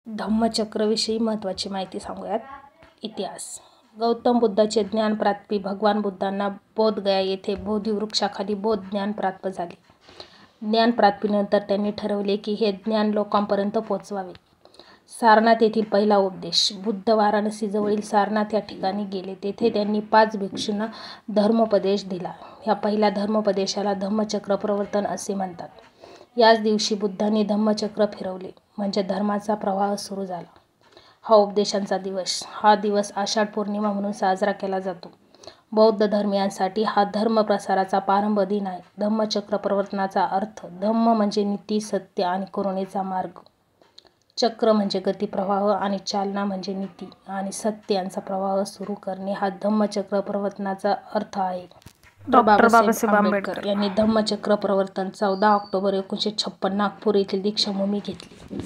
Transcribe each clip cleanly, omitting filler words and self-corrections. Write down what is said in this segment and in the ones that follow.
धम्मचक्रविषयी महत्त्वाची माहिती सांगूयात. इतिहास. गौतम बुद्धाचे ज्ञानप्राप्ती. भगवान बुद्धांना बोधगया येथे बोधिवृक्षाखाली बौद्ध ज्ञान प्राप्त झाले. ज्ञानप्राप्तीनंतर त्यांनी ठरवले की हे ज्ञान लोकांपर्यंत पोहोचवावे. सारनाथ येथील पहिला उपदेश. बुद्ध वाराणसीजवळील सारनाथ या ठिकाणी गेले. तेथे त्यांनी 5 भिक्षूंना धर्मोपदेश दिला. ह्या पहिल्या धर्मोपदेशाला धम्मचक्र प्रवर्तन असे म्हणतात. याच दिवशी बुद्धांनी धम्मचक्र फिरवले, म्हणजे धर्माचा प्रवाह सुरू झाला. हा उपदेशांचा दिवस. हा दिवस आषाढ पौर्णिमा म्हणून साजरा केला जातो. बौद्ध धर्मीयांसाठी हा धर्म प्रसाराचा प्रारंभ दिन आहे. धम्मचक्र प्रवर्तनाचा अर्थ. धम्म म्हणजे नीती, सत्य आणि करुणेचा मार्ग. चक्र म्हणजे गती, प्रवाह आणि चालना म्हणजे नीती आणि सत्य यांचा प्रवाह सुरू करणे हा धम्मचक्र प्रवर्तनाचा अर्थ आहे. डॉ. बाबासाहेब आंबेडकर यांनी धम्मचक्र प्रवर्तन 14 ऑक्टोबर 1956 नागपूर येथील दीक्षाभूमी घेतली.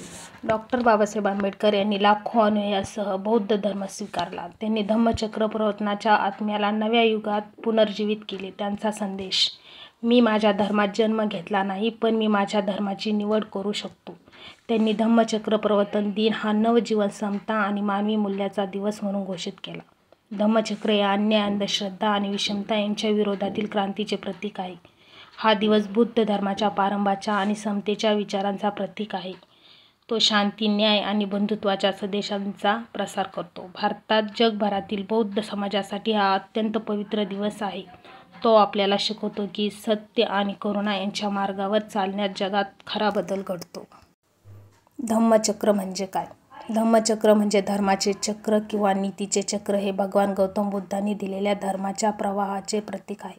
डॉ. बाबासाहेब आंबेडकर यांनी लाखो अनुयायांसह बौद्ध धर्म स्वीकारला. त्यांनी धम्मचक्र प्रवर्तनाच्या आत्म्याला नव्या युगात पुनर्जीवित केले. त्यांचा संदेश. मी माझ्या धर्मात जन्म घेतला नाही, पण मी माझ्या धर्माची निवड करू शकतो. त्यांनी धम्मचक्र प्रवर्तन दिन हा नवजीवन, समता आणि मानवी मूल्याचा दिवस म्हणून घोषित केला. धम्मचक्र हे अन्याय, अंधश्रद्धा आणि विषमता यांच्या विरोधातील क्रांतीचे प्रतीक आहे. हा दिवस बुद्ध धर्माच्या प्रारंभाच्या आणि समतेच्या विचारांचा प्रतीक आहे. तो शांती, न्याय आणि बंधुत्वाच्या संदेशांचा प्रसार करतो. भारतात जगभरातील बौद्ध समाजासाठी हा अत्यंत पवित्र दिवस आहे. तो आपल्याला शिकवतो की सत्य आणि करुणा यांच्या मार्गावर चालण्यात जगात खरा बदल घडतो. धम्मचक्र म्हणजे काय? धम्मचक्र म्हणजे धर्माचे चक्र किंवा नीतीचे चक्र. हे भगवान गौतम बुद्धांनी दिलेल्या धर्माच्या प्रवाहाचे प्रतीक आहे.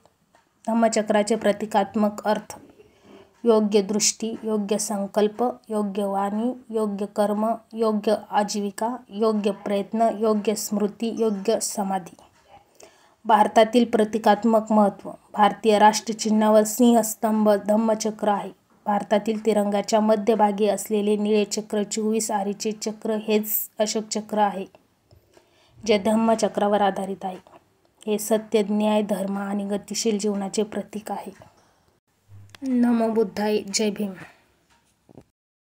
धम्मचक्राचे प्रतिकात्मक अर्थ. योग्य दृष्टी, योग्य संकल्प, योग्य वाणी, योग्य कर्म, योग्य आजीविका, योग्य प्रयत्न, योग्य स्मृती, योग्य समाधी. भारतातील प्रतिकात्मक महत्त्व. भारतीय राष्ट्रचिन्हावर सिंहस्तंभ धम्मचक्र आहे. भारतातील तिरंगाच्या मध्यभागी असलेले निळे चक्र 24 आरीचे चक्र हेच अशोक चक्र आहे, जे धम्मचक्रावर आधारित आहे. हे सत्य, न्याय, धर्म आणि गतिशील जीवनाचे प्रतीक आहे. नमो बुद्धाय. जय भीम.